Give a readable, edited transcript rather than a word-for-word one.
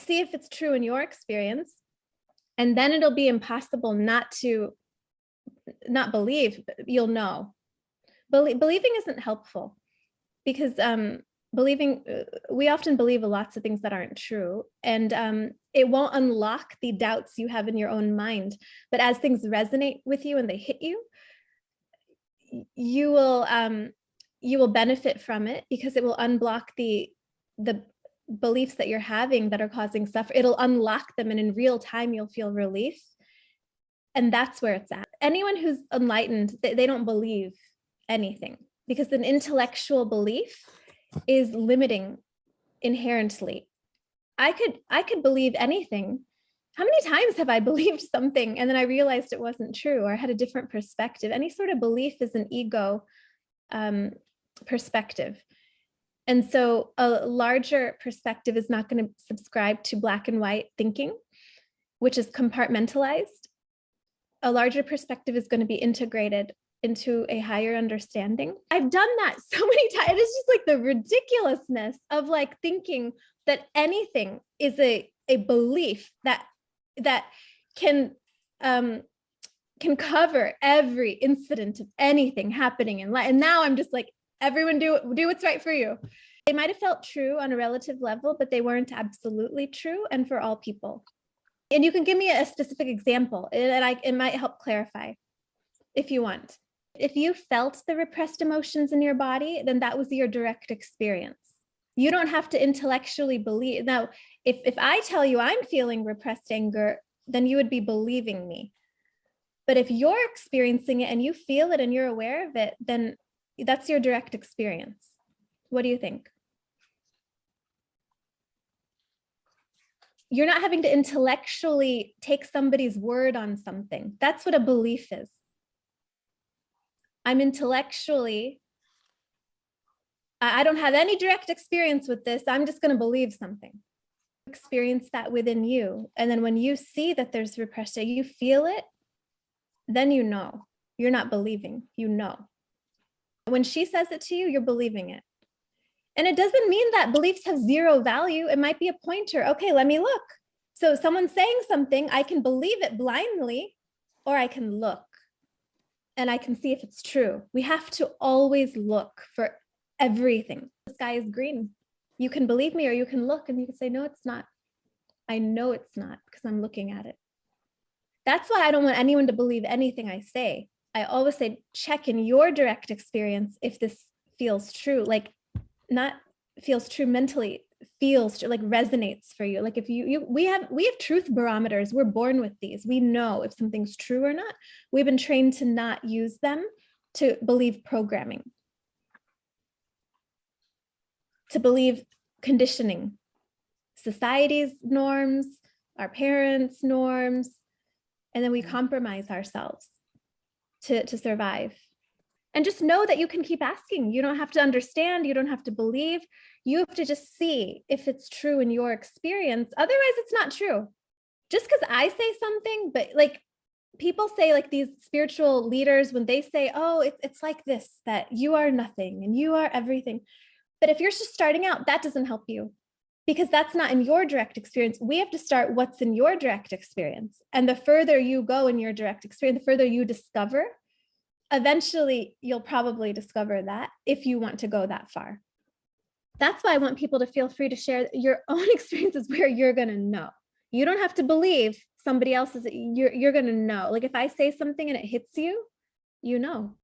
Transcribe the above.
see if it's true in your experience. And then it'll be impossible not believe. You'll know. Believing isn't helpful because we often believe lots of things that aren't true, and it won't unlock the doubts you have in your own mind. But as things resonate with you and they hit you, you will benefit from it, because it will unblock the beliefs that you're having that are causing suffering. It'll unlock them, and in real time you'll feel relief. And that's where it's at. Anyone who's enlightened, they don't believe anything, because an intellectual belief is limiting inherently. I could believe anything. How many times have I believed something and then I realized it wasn't true, or I had a different perspective? Any sort of belief is an ego perspective. And so a larger perspective is not going to subscribe to black and white thinking, which is compartmentalized. A larger perspective is going to be integrated into a higher understanding. I've done that so many times. It's just like the ridiculousness of like thinking that anything is a belief that can cover every incident of anything happening in life. And now I'm just like, everyone do what's right for you. They might have felt true on a relative level, but they weren't absolutely true, and for all people. And you can give me a specific example, and it might help clarify if you want. If you felt the repressed emotions in your body, then that was your direct experience. You don't have to intellectually believe. Now, if I tell you I'm feeling repressed anger, then you would be believing me. But if you're experiencing it and you feel it and you're aware of it, then that's your direct experience. What do you think? You're not having to intellectually take somebody's word on something. That's what a belief is. I'm intellectually, I don't have any direct experience with this. I'm just going to believe something. Experience that within you. And then when you see that there's repression, you feel it, then you know. You're not believing, you know. When she says it to you, you're believing it. And it doesn't mean that beliefs have zero value. It might be a pointer. Okay, let me look. So someone's saying something, I can believe it blindly, or I can look and I can see if it's true. We have to always look for everything. The sky is green. You can believe me, or you can look and you can say, no, it's not. I know it's not, because I'm looking at it. That's why I don't want anyone to believe anything I say. I always say, check in your direct experience if this feels true, like not feels true mentally, feels true, like resonates for you. Like if we have truth barometers. We're born with these. We know if something's true or not. We've been trained to not use them, to believe programming, to believe conditioning, society's norms, our parents' norms, and then we compromise ourselves to survive. And just know that you can keep asking. You don't have to understand. You don't have to believe. You have to just see if it's true in your experience. Otherwise, it's not true. Just because I say something, but like people say, like these spiritual leaders, when they say, oh, it's like this, that you are nothing and you are everything. But if you're just starting out, that doesn't help you, because that's not in your direct experience. We have to start what's in your direct experience. And the further you go in your direct experience, the further you discover, eventually you'll probably discover that, if you want to go that far. That's why I want people to feel free to share your own experiences where you're going to know. You don't have to believe somebody else's. You're going to know. Like if I say something and it hits you, you know.